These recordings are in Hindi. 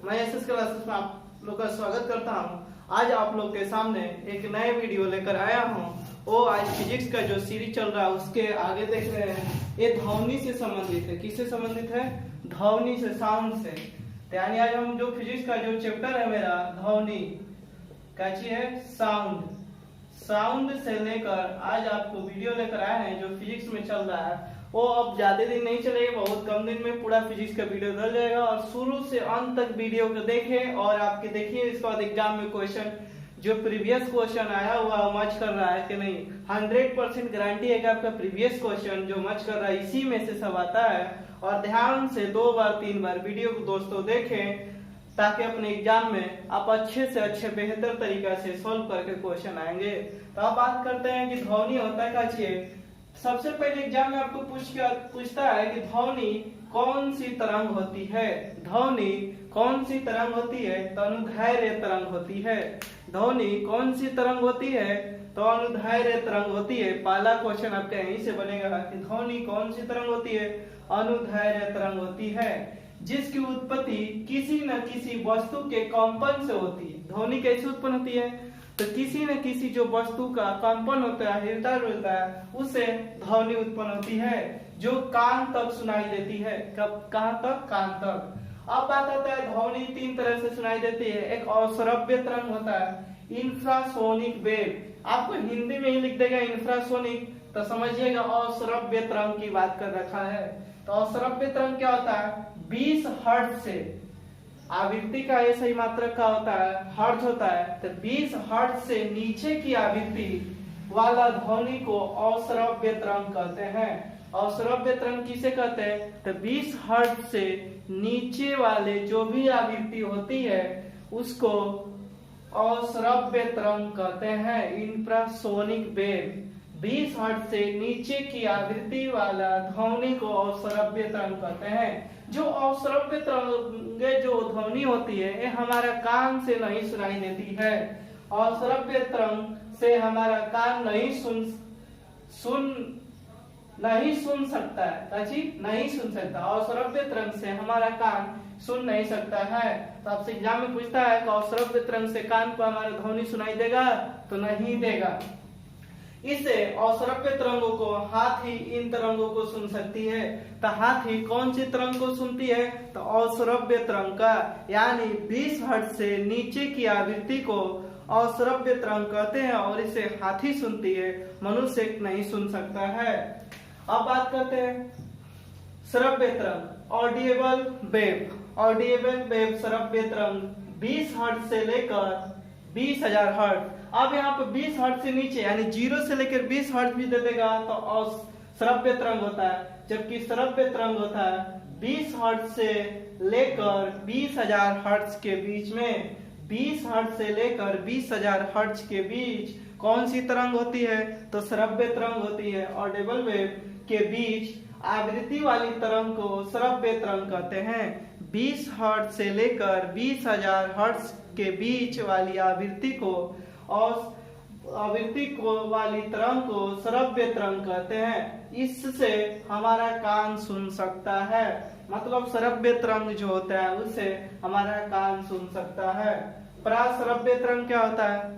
मैं एसएस क्लासेस में आप लोग का स्वागत करता हूं। आज आप लोग के सामने एक नए वीडियो लेकर आया हूं। वो आज फिजिक्स का जो सीरीज चल रहा है उसके आगे देख रहे हैं। ये ध्वनि से संबंधित है। किससे संबंधित है? ध्वनि से, साउंड से। यानी आज हम जो फिजिक्स का जो चैप्टर है मेरा ध्वनि क्या चीज है? साउंड। साउंड से लेकर आज आपको वीडियो लेकर आए हैं जो फिजिक्स में चल रहा है। वो अब ज्यादा दिन नहीं चलेगा, बहुत कम दिन में पूरा फिजिक्स का वीडियो डल जाएगा। और शुरू से अंत तक वीडियो को देखें और आपके देखिए इसके बाद एग्जाम में क्वेश्चन जो प्रीवियस क्वेश्चन आया हुआ वो मैच कर रहा है कि नहीं। 100% गारंटी है कि आपका प्रीवियस क्वेश्चन जो मैच कर रहा है इसी में से सब आता है। और ध्यान से 2 बार 3 बार वीडियो को दोस्तों देखें ताकि अपने एग्जाम में आप अच्छे से अच्छे बेहतर तरीका से सॉल्व करके क्वेश्चन आएंगे। तो अब बात करते हैं कि ध्वनि होता है क्या चीज। सबसे पहले एग्जाम में आपको पूछता है कि ध्वनि कौन सी तरंग होती है। ध्वनि कौन सी तरंग होती है? तो अनुदैर्घ्य तरंग होती है। ध्वनि कौन सी तरंग होती है? तो अनुदैर्घ्य तरंग होती है। पहला क्वेश्चन आपका यहीं से बनेगा कि ध्वनि कौन सी तरंग होती है? अनुदैर्घ्य तरंग होती है, जिसकी उत्पत्ति किसी न किसी वस्तु के कंपन से होती है। ध्वनि कैसे उत्पन्न होती है? तो किसी न किसी जो वस्तु का कंपन होता है, हिलता डुलता है, उससे ध्वनि उत्पन्न होती है जो कान तक सुनाई देती है। कब? कहां तक? कान तक। अब बात आता है ध्वनि 3 तरह से सुनाई देती है। एक अश्रव्य तरंग होता है, इंफ्रासोनिक वेव। आपको हिंदी में ही लिख देगा इंफ्रासोनिक, तो समझिएगा अश्रव्य तरंग की बात कर रखा है। तो अश्रव्य तरंग क्या होता है? 20 हर्ट्ज से आवृत्ति का ये सही मात्रक का होता है, हर्ट्ज होता है। तो 20 हर्ट्ज से नीचे की आवृत्ति वाला ध्वनि को अश्रव्य तरंग कहते हैं। अश्रव्य तरंग किसे कहते हैं? तो 20 हर्ट्ज से नीचे वाले जो भी आवृत्ति होती है उसको अश्रव्य तरंग कहते हैं, इंफ्रासोनिक वेव। 20 हर्ट्ज से नीचे की आवृत्ति वाला ध्वनि को अश्रव्य तरंग कहते हैं। जो अश्रव्य तरंग जो ध्वनि होती है ये हमारा कान से नहीं सुनाई देती है। अश्रव्य तरंग से हमारा कान नहीं सुन सकता है। नहीं सुन सकता। अश्रव्य तरंग से हमारा कान सुन नहीं सकता है। तो आपसे एग्जाम में पूछता है कि अश्रव्य तरंग से कान को हमारा ध्वनि सुनाई देगा? तो नहीं देगा। इससे अश्रव्य तरंगों को हाथी इन तरंगों को सुन सकती है। तो हाथी कौन सी तरंग को सुनती है? तो अश्रव्य तरंग का, यानी 20 हर्ट्ज से नीचे की आवृत्ति को अश्रव्य तरंग कहते हैं और इसे हाथी सुनती है, मनुष्य नहीं सुन सकता है। अब बात करते हैं श्रव्य तरंग, ऑडिएबल वेव। ऑडिएबल वेव श्रव्य तरंग 20 हर्ट्ज से लेकर 20,000 हर्ट्ज। अब यहाँ पे 20 हर्ट्ज से नीचे यानी 0 से लेकर 20 हर्ट्ज भी दे देगा तो श्रव्य तरंग होता है। जबकि श्रव्य तरंग होता है 20 हर्ट्ज से लेकर 20,000 हर्ट्ज के बीच में। 20 हर्ट्ज से लेकर 20,000 हर्ट्ज के बीच कौन सी तरंग होती है? तो श्रव्य तरंग होती है। ऑडिबल वेव के बीच आवृत्ति वाली तरंग को श्रव्य तरंग कहते हैं। 20 हर्ट्ज से लेकर 20,000 हर्ट्ज के बीच वाली आवृत्ति को और आवृत्ति को वाली तरंग को श्रव्य तरंग कहते हैं। इससे हमारा कान सुन सकता है। मतलब श्रव्य तरंग जो होता है उससे हमारा कान सुन सकता है। पराश्रव्य तरंग क्या होता है?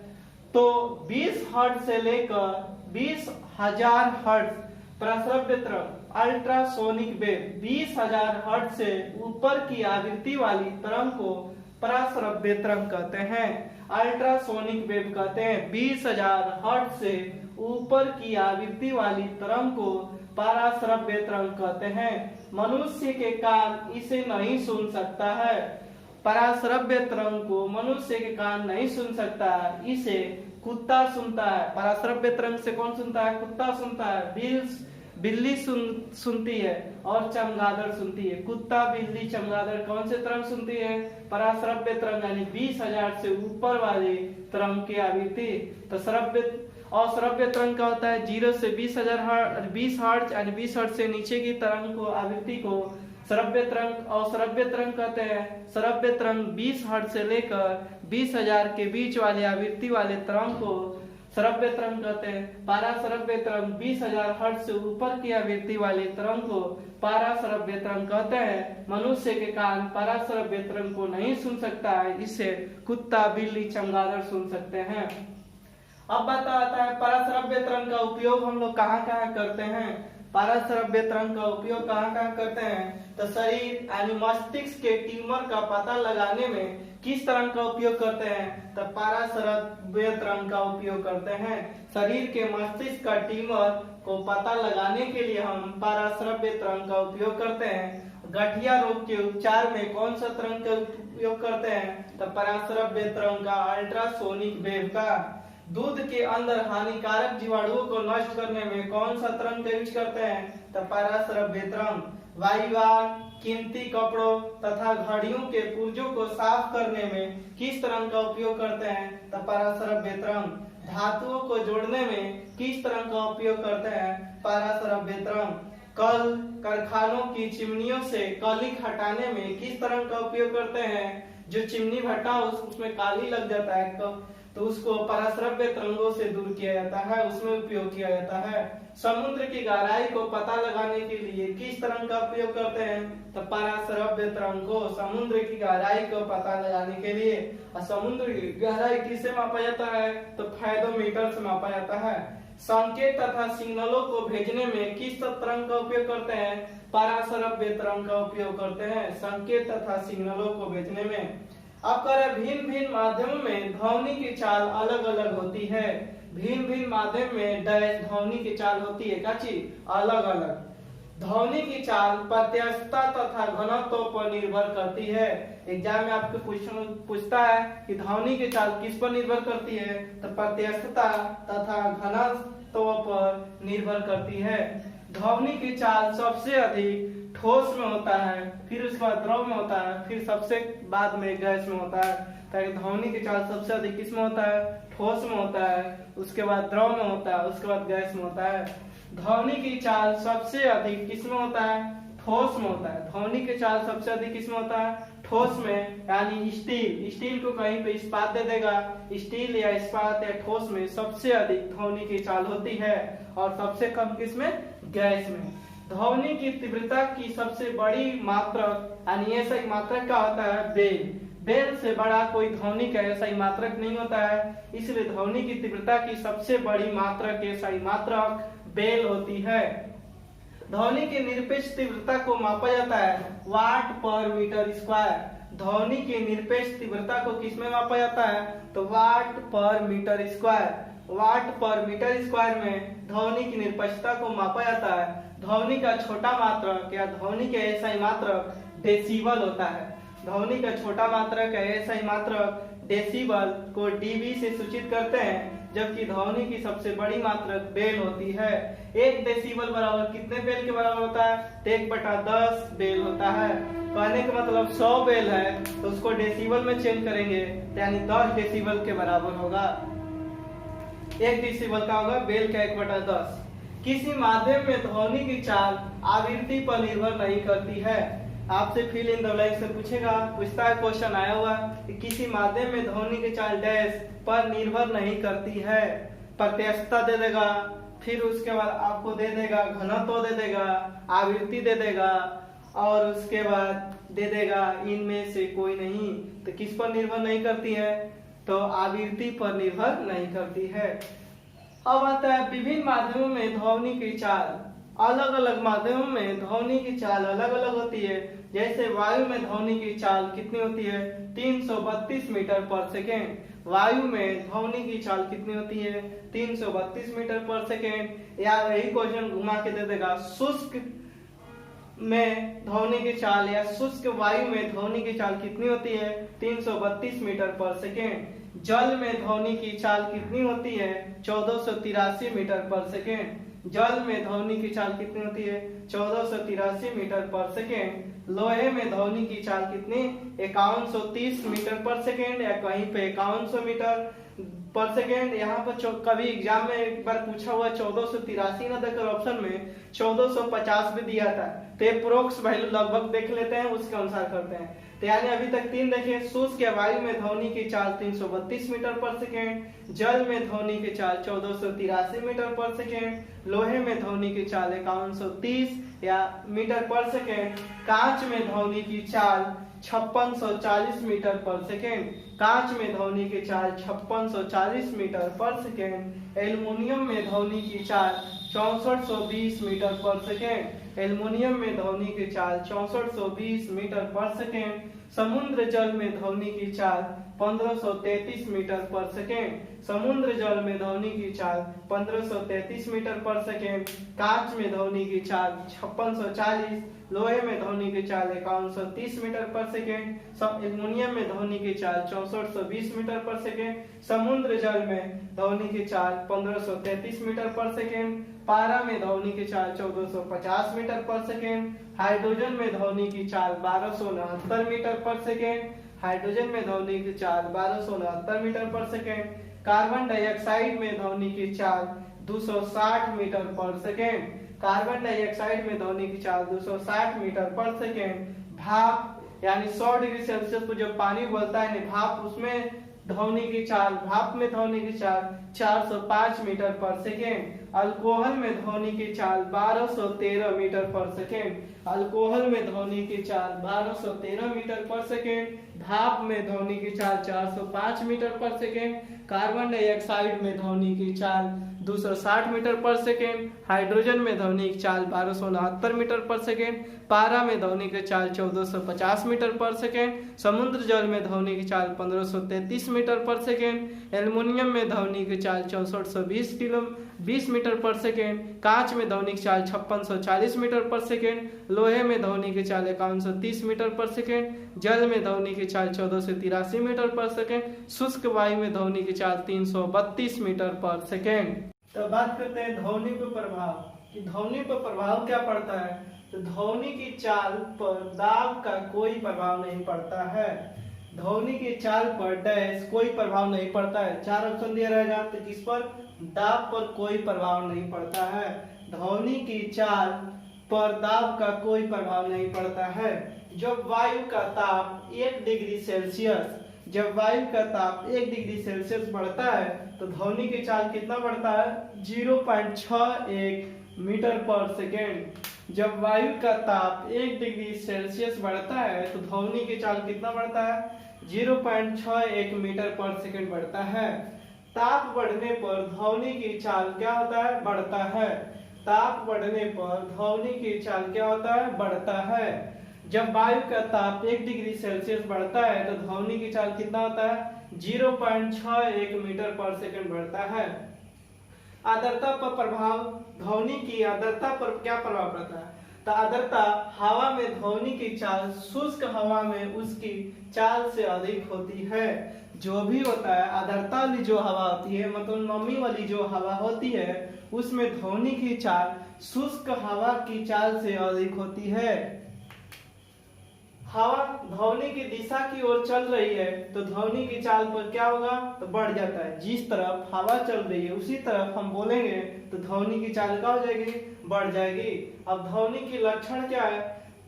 तो 20 हर्ट्ज से लेकर 20,000 हर्ट्ज पराश्रव्य तरंग, अल्ट्रासोनिक वेव। 20,000 हर्ट्ज से ऊपर की आवृत्ति वाली तरंग को पराश्रव्य तरंग कहते हैं, अल्ट्रासोनिक वेव कहते हैं। 20,000 हर्ट्ज से ऊपर की आवृत्ति वाली तरंग को पराश्रव्य तरंग कहते हैं। मनुष्य के कान इसे नहीं सुन सकता है। पराश्रव्य तरंग को मनुष्य के कान नहीं सुन सकता है, इसे कुत्ता सुनता है। पराश्रव्य तरंग से कौन सुनता है? कुत्ता सुनता है। बिल्ली सुनती है और चमगादड़ सुनती है। कुत्ता, बिल्ली, चमगादड़ कौन से तरंग सुनती है? पराश्रव्य तरंग, यानी 20,000 से ऊपर वाली तरंग की आवृत्ति। तो अश्रव्य तरंग का होता है 0 से 20 हर्ट्ज यानी 20 हर्ट्ज से नीचे की तरंग को आवृत्ति को श्रव्य तरंग और श्रव्य तरंग कहते हैं। श्रव्य तरंग 20 हर्ट्ज से लेकर 20,000 के बीच वाली आवृत्ति वाले तरंग को श्रव्य तरंग कहते हैं। पाराश्रव्य तरंग 20,000 हर्ट्ज से ऊपर की आवृत्ति वाले तरंग को पाराश्रव्य तरंग कहते हैं। मनुष्य के कान पाराश्रव्य तरंग को नहीं सुन सकता है, इसे कुत्ता, बिल्ली, चमगादड़ सुन सकते हैं। अब बात आता है पाराश्रव्य तरंग का उपयोग हम लोग कहाँ कहाँ करते हैं। पाराश्रव्य तरंग का उपयोग कहाँ कहाँ करते हैं, तो शरीर यानी मस्तिष्क के ट्यूमर का पता लगाने में किस तरंग का उपयोग करते हैं, तो पाराश्रव्य तरंग का उपयोग करते हैं। शरीर के मस्तिष्क का ट्यूमर को पता लगाने के लिए हम पाराश्रव्य तरंग का उपयोग करते हैं। गठिया रोग के उपचार में कौन सा तरंग का उपयोग करते हैं, तो पाराश्रव्य तरंग का, अल्ट्रासोनिक वेव का। दूध के अंदर हानिकारक जीवाणुओं को नष्ट करने में कौन सा तरंग का यूज करते हैं, तो पाराश्रव्य तरंग। वायुयान, कीमती कपड़ों तथा घड़ियों के पुर्जों को साफ करने में किस तरंग का उपयोग करते हैं, तो पाराश्रव्य तरंग। धातुओं को जोड़ने में किस तरंग का उपयोग करते हैं, पाराश्रव्य तरंग। कल कारखानों की चिमनियों से कालिख हटाने में किस तरंग का उपयोग करते हैं, जो चिमनी भट्टा उसमें काली लग जाता है तो उसको पाराश्रव्य तरंगों से दूर किया जाता है, उसमें उपयोग किया जाता है। समुद्र की गहराई को पता लगाने के लिए किस तरंग का उपयोग करते हैं, तो पाराश्रव्य तरंग को। समुद्र की गहराई को पता लगाने के लिए, और समुद्र की गहराई किससे मापा जाता है, तो फायदोमीटर से मापा जाता है। संकेत तथा सिग्नलों को भेजने में किस तरंग का उपयोग करते हैं, पाराश्रव्य तरंग का उपयोग करते हैं संकेत तथा सिग्नलों को भेजने में। अब करें भिन्न भिन्न माध्यमों में ध्वनि की चाल अलग अलग होती है। भिन्न भिन्न माध्यम में डैश ध्वनि की चाल होती है, काची अलग अलग। ध्वनि की चाल प्रत्यक्षता तथा घनत्व पर निर्भर करती है। एग्जाम में आपको क्वेश्चन पूछता है कि ध्वनि की चाल किस पर निर्भर करती है, तो प्रत्यक्षता तथा घनत्व पर निर्भर करती है। ध्वनि की चाल सबसे अधिक ठोस में होता है, फिर उसके बाद द्रव में होता है, फिर सबसे बाद में गैस में होता है। ताकि ध्वनि की चाल सबसे अधिक किस में होता है, ठोस में होता है, उसके बाद द्रव में होता है, उसके बाद गैस में होता है। ध्वनि की चाल सबसे अधिक किस में होता है, ठोस में होता है। ध्वनि की चाल सबसे अधिक किस में होता है, ठोस में, यानी स्टील को कहीं पे इस्पात दे देगा, स्टील या इस्पात या ठोस में सबसे अधिक ध्वनि की चाल होती है, और सबसे कम किस में, गैस में। ध्वनि की तीव्रता की सबसे बड़ी मात्रक यानी ऐसा मात्रक का होता है बेल। बेल से बड़ा कोई ध्वनि का ऐसा मात्रक नहीं होता है, इसलिए ध्वनि की तीव्रता की सबसे बड़ी मात्रक ऐसा मात्रक बेल होती है। ध्वनि की निरपेक्ष तीव्रता को मापा जाता है वाट पर मीटर स्क्वायर। ध्वनि की निरपेक्ष तीव्रता को किसमें मापा जाता है, तो वाट पर मीटर स्क्वायर। वाट पर मीटर स्क्वायर में ध्वनि की निरपेक्षता को मापा जाता है। ध्वनि का छोटा मात्रक या ध्वनि के ऐसा मात्रक डेसिबल होता है। ध्वनि का छोटा मात्रक है ऐसा मात्रक डेसिबल को डीबी से सूचित करते हैं, जबकि ध्वनि की सबसे बड़ी मात्रक बेल होती है। 1 डेसिबल बराबर कितने बेल के बराबर होता है, 1/10 बेल होता है। कहने का मतलब 100 बेल है तो उसको डेसिबल में चेंज करेंगे, यानी 10 डेसिबल के बराबर होगा। 1 डेसिबल का होगा बेल का 1/10। किसी माध्यम में ध्वनि की चाल आवृत्ति पर निर्भर नहीं करती है। आपसे फिल इन द ब्लैंक से पूछता है क्वेश्चन आया हुआ कि किसी माध्यम में ध्वनि की चाल डैश पर निर्भर नहीं करती है। प्रत्यक्षता दे देगा, फिर उसके बाद आपको दे देगा घनत्व दे देगा, आवृत्ति दे देगा, और उसके बाद दे देगा इनमें से कोई नहीं। तो किस पर निर्भर नहीं करती है, तो आवृत्ति पर निर्भर नहीं करती है। अब आता है विभिन्न माध्यमों में ध्वनि की चाल। अलग अलग माध्यमों में ध्वनि की चाल अलग अलग होती है। जैसे वायु में ध्वनि की चाल कितनी होती है, 332 मीटर पर सेकेंड। वायु में ध्वनि की चाल कितनी होती है, 332 मीटर पर सेकेंड। या यही क्वेश्चन घुमा के दे देगा, शुष्क में ध्वनि की चाल या शुष्क वायु में ध्वनि की चाल कितनी होती है, 332 मीटर पर सेकेंड। जल में ध्वनि की चाल कितनी होती है, 1483 मीटर पर सेकेंड। जल में ध्वनि की चाल कितनी होती है, 1483 मीटर पर सेकेंड। लोहे में ध्वनि की चाल कितनी, 5130 मीटर पर सेकेंड, या कहीं पे 5100 मीटर पर सेकेंड। यहाँ पर कभी एग्जाम में एक बार पूछा हुआ 1483 न देकर ऑप्शन में 1450 भी दिया था, तो अप्रोक्स वैल्यू लगभग देख लेते हैं, उसके अनुसार करते हैं। तो यानी अभी तक 3 देखिए, शुष्क या वायु में ध्वनि की चाल 332 मीटर पर सेकेंड, जल में ध्वनि की चाल 1483 मीटर पर सेकेंड, लोहे में ध्वनि की चाल 5130 या मीटर पर सेकेंड, कांच में ध्वनि की चाल 5640 मीटर पर सेकेंड, कांच में ध्वनि की चाल 5640 मीटर पर सेकेंड, एल्युमिनियम में ध्वनि की चाल 6420 मीटर पर सेकेंड, एल्युमिनियम में ध्वनि की चाल 6420 मीटर पर सेकेंड, समुद्र जल में ध्वनि की चाल 1533 मीटर पर सेकेंड, समुद्र जल में ध्वनि की चाल 1533 मीटर पर सेकेंड, कांच में ध्वनि की चाल 5640, लोहे में ध्वनि की चाल 5130 मीटर पर सेकेंड, एल्युमिनियम में ध्वनि की चाल 6420 मीटर पर सेकेंड, समुद्र जल में ध्वनि की चाल 1533 मीटर पर सेकेंड, पारा में ध्वनि की चाल 1450 मीटर पर सेकेंड, हाइड्रोजन में ध्वनि की चाल 1269 मीटर पर सेकेंड, हाइड्रोजन में ध्वनि की चाल 1269 मीटर पर सेकेंड, कार्बन डाइऑक्साइड में ध्वनि की चाल 260 मीटर पर सेकेंड, कार्बन डाइऑक्साइड में ध्वनि की चाल 260 मीटर पर सेकेंड, भाप यानी 100 डिग्री सेल्सियस पर जब पानी उबलता है भाप, उसमें ध्वनि की चाल, भाप में ध्वनि की चाल 405 मीटर पर सेकेंड, अल्कोहल में ध्वनि की चाल 1213 मीटर पर सेकेंड, अल्कोहल में ध्वनि की चाल 1213 मीटर पर सेकेंड, भाप में ध्वनि की चाल 405 मीटर पर सेकेंड, कार्बन डाइऑक्साइड में ध्वनि की चाल 260 मीटर पर सेकेंड, हाइड्रोजन में ध्वनि की चाल 1269 मीटर पर सेकेंड, पारा में ध्वनि की चाल 1450 मीटर पर सेकेंड, समुद्र जल में ध्वनि की चाल 1533 मीटर पर सेकेंड, एल्युमिनियम में ध्वनि की चाल 6420 मीटर पर सेकेंड, कांच में ध्वनि की चाल 5640 मीटर पर सेकेंड, लोहे में ध्वनि की चाल 5130 मीटर पर सेकेंड, जल में ध्वनि की चाल 1483 मीटर पर सेकेंड, शुष्क वायु में ध्वनि की चाल 332 मीटर पर सेकेंड। तो बात करते हैं ध्वनि पर प्रभाव, कि ध्वनि पर प्रभाव क्या पड़ता है। तो ध्वनि की चाल पर दाब का कोई प्रभाव नहीं पड़ता है, ध्वनि की चाल पर डैश कोई प्रभाव नहीं पड़ता है। 4 ऑप्शन दिया रहेगा, तो किस पर, दाब पर कोई प्रभाव नहीं पड़ता है, ध्वनि की चाल पर दाब का कोई प्रभाव नहीं पड़ता है। जब वायु का ताप 1 डिग्री सेल्सियस, जब वायु का ताप 1 डिग्री सेल्सियस बढ़ता है तो ध्वनि की चाल कितना बढ़ता है, 0.61 मीटर पर सेकेंड। जब वायु का ताप 1 डिग्री सेल्सियस बढ़ता है तो ध्वनि की चाल कितना बढ़ता है, 0.61 मीटर पर सेकेंड बढ़ता है। ताप बढ़ने पर ध्वनि की चाल क्या होता है, बढ़ता है। ताप बढ़ने पर ध्वनि की चाल क्या होता है, बढ़ता है। जब वायु का ताप 1 डिग्री सेल्सियस बढ़ता है तो ध्वनि की चाल कितना होता है, 0.61 मीटर पर सेकेंड बढ़ता है। आर्द्रता पर प्रभाव, ध्वनि की आर्द्रता पर क्या प्रभाव पड़ता है। तो आर्द्रता, हवा में ध्वनि की चाल शुष्क हवा में उसकी चाल से अधिक होती है। जो भी होता है, आर्द्रता वाली जो हवा होती है, मतलब नमी वाली जो हवा होती है, उसमें ध्वनि की चाल शुष्क हवा की चाल से अधिक होती है। हवा ध्वनि की दिशा की ओर चल रही है तो ध्वनि की चाल पर क्या होगा, तो बढ़ जाता है। जिस तरफ हवा चल रही है उसी तरफ हम बोलेंगे तो ध्वनि की चाल क्या हो जाएगी, बढ़ जाएगी। अब ध्वनि की लक्षण क्या है,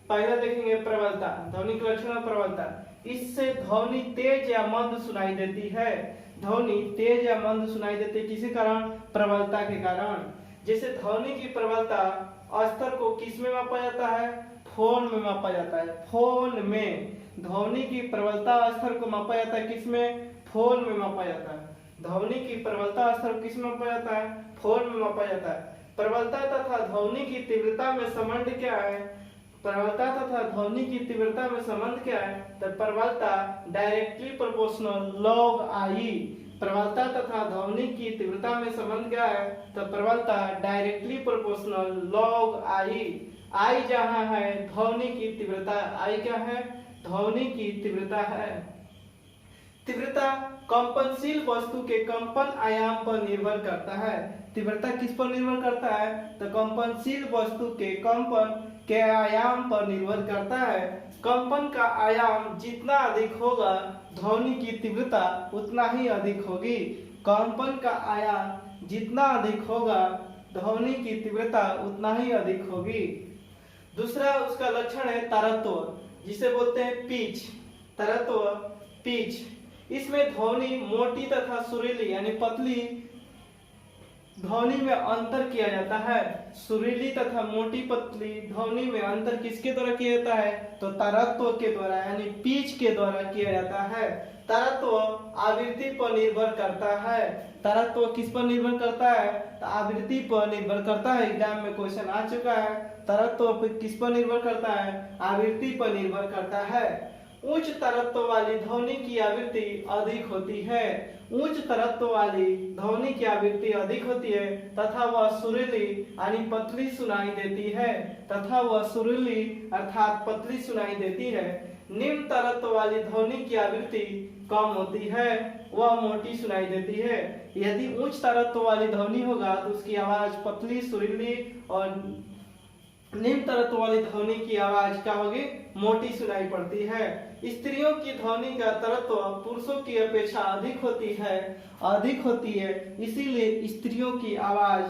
पहले देखेंगे प्रबलता। ध्वनि के लक्षण और प्रबलता, इससे ध्वनि तेज या मंद सुनाई देती है। ध्वनि तेज या मंद सुनाई देती है किसी कारण, प्रबलता के कारण। जैसे ध्वनि की प्रबलता स्तर को किस में मापा जाता है, फोन में मापा जाता है। फोन में ध्वनि की प्रबलता स्तर को मापा जाता है, किसमें, फोन में मापा जाता है। ध्वनि की प्रबलता स्तर को किस में मापा जाता है, फोन में मापा जाता है। प्रबलता तथा ध्वनि की तीव्रता में संबंध क्या है, प्रबलता तथा ध्वनि की तीव्रता में संबंध क्या है, तो प्रबलता डायरेक्टली प्रोपोर्शनल log I। प्रबलता तथा ध्वनि की तीव्रता में संबंध क्या है, तो प्रबलता directly proportional log I। I जहां है ध्वनि की तीव्रता, I क्या है, ध्वनि की तीव्रता है। तीव्रता कंपनशील वस्तु के कंपन आयाम पर निर्भर करता है। तीव्रता किस पर निर्भर करता है, तो कंपनशील वस्तु के कंपन के आयाम पर निर्भर करता है। कंपन का आयाम जितना अधिक होगा ध्वनि की तीव्रता उतना ही अधिक होगी। कंपन का आयाम जितना अधिक होगा ध्वनि की तीव्रता उतना ही अधिक होगी। दूसरा उसका लक्षण है तारत्व, जिसे बोलते हैं पिच। तरत्व पिच। इसमें ध्वनि मोटी तथा सुरीली यानी पतली ध्वनि में अंतर किया जाता है। सुरीली तथा मोटी पतली ध्वनि में अंतर किसके द्वारा किया जाता है? तो तरत्व के द्वारा यानी पिच के द्वारा किया जाता है। तरत्व आवृत्ति पर निर्भर करता है। तरत्व किस पर निर्भर करता है? तो आवृत्ति पर निर्भर करता है। एग्जाम में क्वेश्चन आ चुका है। तरत्व किस पर निर्भर करता है? आवृत्ति पर निर्भर करता है। उच्च तरत्व वाली ध्वनि की आवृत्ति अधिक होती है। उच्च तरत्व वाली ध्वनि की आवृत्ति अधिक होती है तथा वह सुरीली यानी पतली सुनाई देती है। तथा वह सुरीली अर्थात पतली सुनाई देती है। निम्न तरत्व वाली ध्वनि की आवृत्ति कम होती है, वह मोटी सुनाई देती है। यदि उच्च तरत्व वाली ध्वनि होगा तो उसकी आवाज पतली सुरीली और निम्न तरत्व वाली ध्वनि की आवाज क्या होगी? मोटी सुनाई पड़ती है। स्त्रियों की ध्वनि का तरत्व पुरुषों की अपेक्षा अधिक होती है, इसीलिए स्त्रियों की आवाज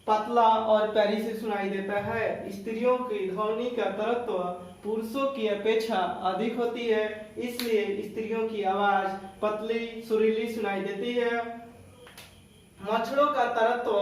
पतला और प्यारी से सुनाई देता है। स्त्रियों की ध्वनि का तरत्व पुरुषों की अपेक्षा अधिक होती है, इसलिए स्त्रियों की आवाज पतली सुरीली सुनाई देती है। मच्छरों का तरत्व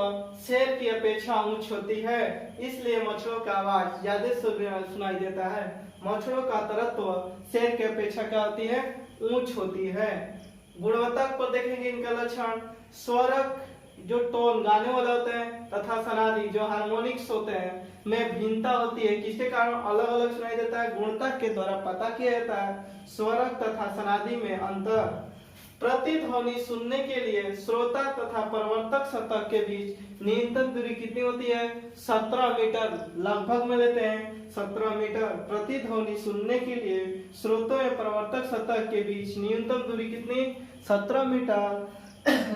शेर की अपेक्षा ऊंच होती है, इसलिए मच्छरों का आवाज ज्यादा सुनाई देता है। मच्छरों का तरत्व शेर की अपेक्षा क्या होती है? ऊंच होती है। गुणवत्ता पर देखेंगे इनका लक्षण। स्वरक जो टोन गाने वाले होते हैं तथा सनादी जो हार्मोनिक्स होते हैं में भिन्नता होती है। किसके कारण अलग अलग सुनाई देता है? गुणता के द्वारा पता किया जाता है। स्वरक तथा सनादी में अंतर। प्रतिध्वनि सुनने के लिए श्रोता तथा प्रवर्तक सतह के बीच न्यूनतम दूरी कितनी होती है? 17 मीटर लगभग में लेते हैं 17 मीटर। प्रतिध्वनि सुनने के लिए श्रोता या प्रवर्तक सतह के बीच न्यूनतम दूरी कितनी? 17 मीटर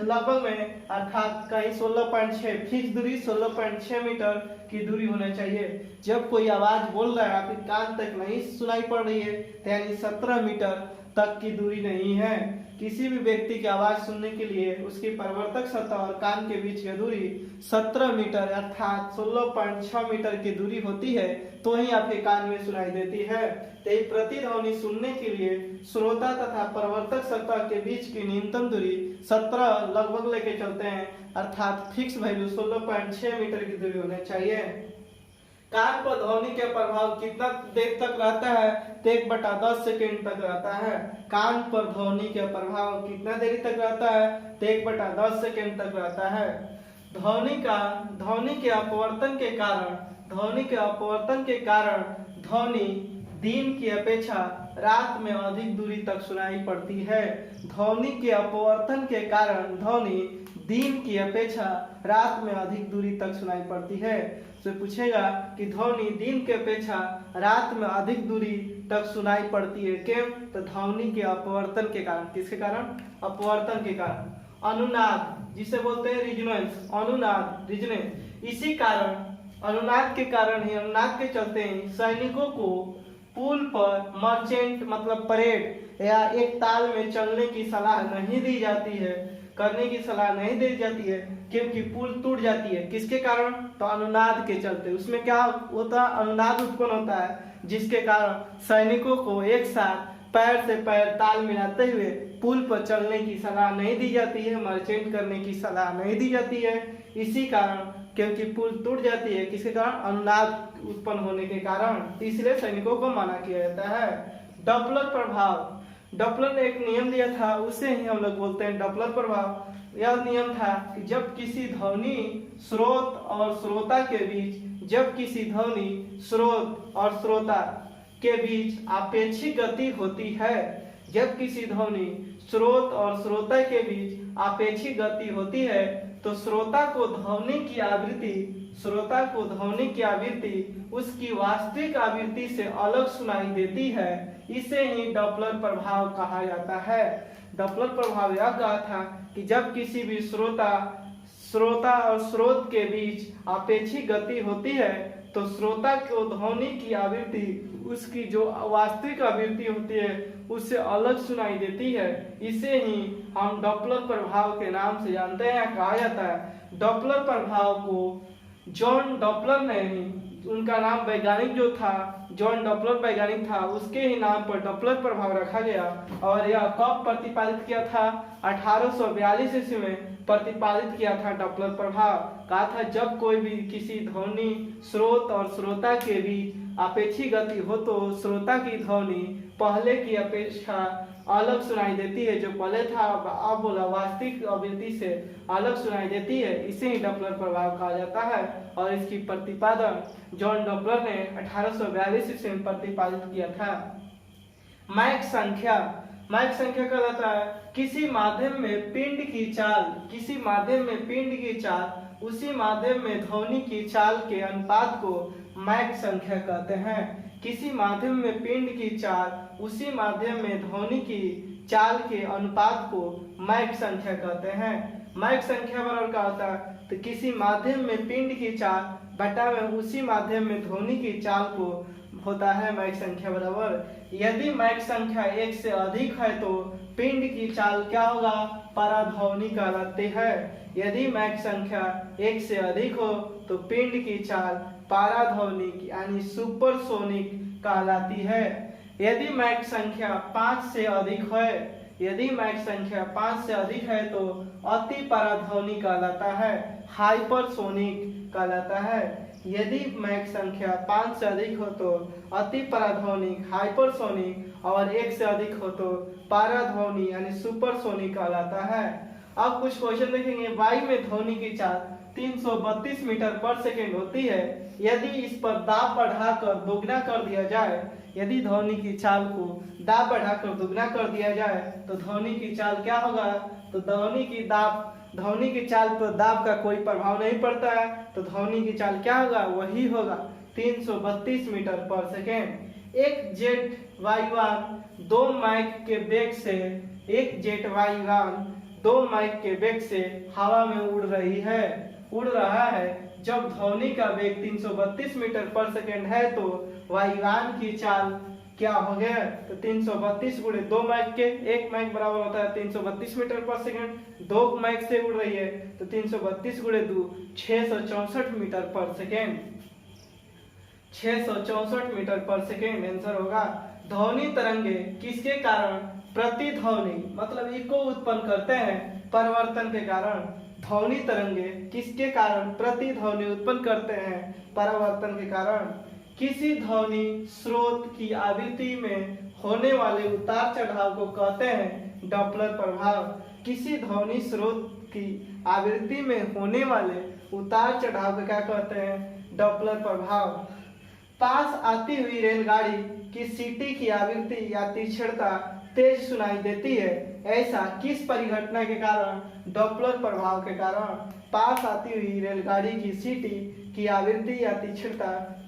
लगभग में, अर्थात कहीं 16.6 फिक्स दूरी 16.6 मीटर की दूरी होना चाहिए। जब कोई आवाज बोल रहा है आपके कान तक नहीं सुनाई पड़ रही है तो यानी 17 मीटर तक की दूरी नहीं है। किसी भी व्यक्ति की आवाज सुनने के लिए उसकी प्रवर्तक सतह और कान के बीच की दूरी 17 मीटर अर्थात 16.6 मीटर की दूरी होती है तो ही आपके कान में सुनाई देती है। तो प्रतिध्वनि सुनने के लिए श्रोता तथा प्रवर्तक सतह के बीच की न्यूनतम दूरी 17 लगभग लेके चलते हैं, अर्थात फिक्स वैल्यू 16.6 मीटर की दूरी होनी चाहिए। कान पर ध्वनि के प्रभाव कितना देर तक रहता है? तो 1/10 सेकेंड तक रहता है। कान पर ध्वनि के प्रभाव कितना देरी तक रहता है? तो 1/10 सेकेंड तक रहता है। ध्वनि के अपवर्तन के कारण ध्वनि दिन की अपेक्षा रात में अधिक दूरी तक सुनाई पड़ती है। ध्वनि के अपवर्तन के कारण ध्वनि दिन की अपेक्षा रात में अधिक दूरी तक सुनाई पड़ती है। तो पूछेगा कि ध्वनि दिन के अपेक्षा रात में अधिक दूरी तक सुनाई पड़ती है, क्यों? तो ध्वनि के अपवर्तन के कारण। किसके कारण? अपवर्तन के कारण। अनुनाद जिसे बोलते हैं रिजोनेंस, अनुनाद रिजोनेंस। इसी कारण अनुनाद के चलते ही सैनिकों को पुल पर मर्चेंट मतलब परेड या एक ताल में चलने की सलाह नहीं दी जाती है, करने की सलाह नहीं दी जाती है, क्योंकि पुल टूट जाती है। किसके कारण? तो अनुनाद के चलते। उसमें क्या होता है? अनुनाद उत्पन्न होता है, जिसके कारण सैनिकों को एक साथ पैर से पैर ताल मिलाते हुए पुल पर चलने की सलाह नहीं दी जाती है, मर्चेंट करने की सलाह नहीं दी जाती है। इसी कारण, क्योंकि पुल टूट जाती है, किसके कारण? अनुनाद उत्पन्न होने के कारण, इसलिए सैनिकों को मना किया जाता है। डॉपलर प्रभाव। डॉपलर ने एक नियम दिया था, उसे ही हम लोग बोलते हैं डॉपलर प्रभाव। यह नियम था कि जब किसी ध्वनि स्रोत और श्रोता के बीच अपेक्षित गति होती है, जब किसी ध्वनि स्रोत और श्रोता के बीच अपेक्षित गति होती है तो श्रोता को ध्वनि की आवृत्ति उसकी वास्तविक आवृत्ति से अलग सुनाई देती है। इसे ही डॉपलर प्रभाव कहा जाता है। डॉपलर प्रभाव यह कहा था कि जब किसी भी श्रोता और स्रोत के बीच अपेक्षित गति होती है तो श्रोता को ध्वनि की आवृत्ति उसकी जो वास्तविक आवृत्ति होती है उससे अलग सुनाई देती है। इसे ही हम डॉपलर प्रभाव के नाम से जानते हैं, कहा जाता है। डॉपलर प्रभाव को जॉन डॉपलर ने ही, उनका नाम वैज्ञानिक जो था जॉन डॉपलर वैज्ञानिक था उसके ही नाम पर डॉपलर प्रभाव रखा गया। और यह कब प्रतिपादित किया था? 1842 ईस्वी में प्रतिपादित किया था डॉपलर प्रभाव। कहा था जब कोई भी किसी ध्वनि स्रोत और श्रोता के बीच अपेक्षी गति हो तो श्रोता की ध्वनि पहले की अपेक्षा अलग सुनाई देती है, जो पहले था अब बोला वास्तविक आवृत्ति से अलग सुनाई देती है, इसे ही डॉपलर प्रभाव कहा जाता है। और इसकी प्रतिपादन जॉन डॉपलर ने 1842 ईस्वी में प्रतिपादित किया था। मैक संख्या कहलाता है किसी माध्यम में पिंड की चाल उसी माध्यम में ध्वनि की चाल के अनुपात को मैक संख्या कहते हैं। किसी माध्यम में पिंड की चाल उसी माध्यम में ध्वनि की चाल के अनुपात को मैक संख्या कहते हैं। मैक संख्या बराबर क्या होता है? तो किसी माध्यम में पिंड की चाल बटा में उसी माध्यम में ध्वनि की चाल को होता है मैक संख्या बराबर। यदि मैक संख्या 1 से अधिक है तो पिंड की चाल क्या होगा? पराध्वनि कहलाती है। यदि मैक संख्या 1 से अधिक हो तो पिंड की चाल पाराध्वनिक यानी सुपरसोनिक कहलाती है। यदि मैक संख्या 5 से अधिक है तो अति पराध्वनि कहलाता है, हाइपरसोनिक कहलाता है। यदि मैक संख्या 5 से अधिक हो तो अति पराध्वनिक, हाइपरसोनिक और 1 से अधिक हो तो पाराध्वनि यानी सुपरसोनिक कहलाता है। अब कुछ क्वेश्चन देखेंगे। वायु में ध्वनि की चाल 332 मीटर पर सेकेंड होती है। यदि इस पर दाब बढ़ाकर दोगुना कर दिया जाए, यदि ध्वनि की चाल को दाब बढ़ाकर दोगुना कर दिया जाए तो ध्वनि की चाल क्या होगा? तो ध्वनि की चाल पर दाब का कोई प्रभाव नहीं पड़ता है, तो ध्वनि की चाल क्या होगा? वही होगा 332 मीटर पर सेकेंड। एक जेट वायुयान 2 माइक के वेग से हवा में उड़ रहा है। जब ध्वनि का वेग 332 मीटर पर सेकेंड है तो वायुयान की चाल क्या हो गया? तो 332 गुणे 2 माइक के, 1 माइक बराबर होता है 332 मीटर पर सेकेंड। 2 माइक से उड़ रही है तो 332 गुणे 2 664 मीटर पर सेकेंड। 664 मीटर पर सेकेंड आंसर होगा। ध्वनि तरंगे किसके कारण प्रतिध्वनि मतलब इको उत्पन्न करते हैं? परिवर्तन के कारण। ध्वनि तरंगे किसके कारण प्रतिध्वनि उत्पन्न करते हैं? परावर्तन के कारण। किसी ध्वनि स्रोत की आवृत्ति में होने वाले उतार चढ़ाव को कहते हैं डॉपलर प्रभाव। किसी ध्वनि स्रोत की आवृत्ति में होने वाले उतार चढ़ाव को क्या कहते हैं? डॉपलर प्रभाव। पास आती हुई रेलगाड़ी की सीटी की आवृत्ति या तीक्ष्णता तेज सुनाई देती है, ऐसा किस परिघटना के कारण? डॉपलर प्रभाव के कारण। पास आती हुई रेलगाड़ी की सीटी की आवृत्ति या तीक्ष्णता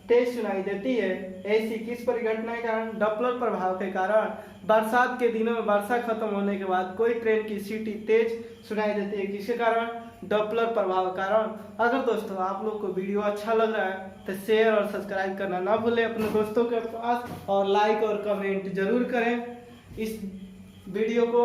तेज सुनाई देती है, ऐसी किस परिघटना के कारण? डॉपलर प्रभाव के कारण। बरसात के दिनों में वर्षा खत्म होने के बाद कोई ट्रेन की सीटी तेज सुनाई देती है, किसके कारण? डॉपलर प्रभाव के कारण। अगर दोस्तों आप लोग को वीडियो अच्छा लग रहा है तो शेयर और सब्सक्राइब करना ना भूलें अपने दोस्तों के पास, और लाइक और कमेंट जरूर करें इस वीडियो को।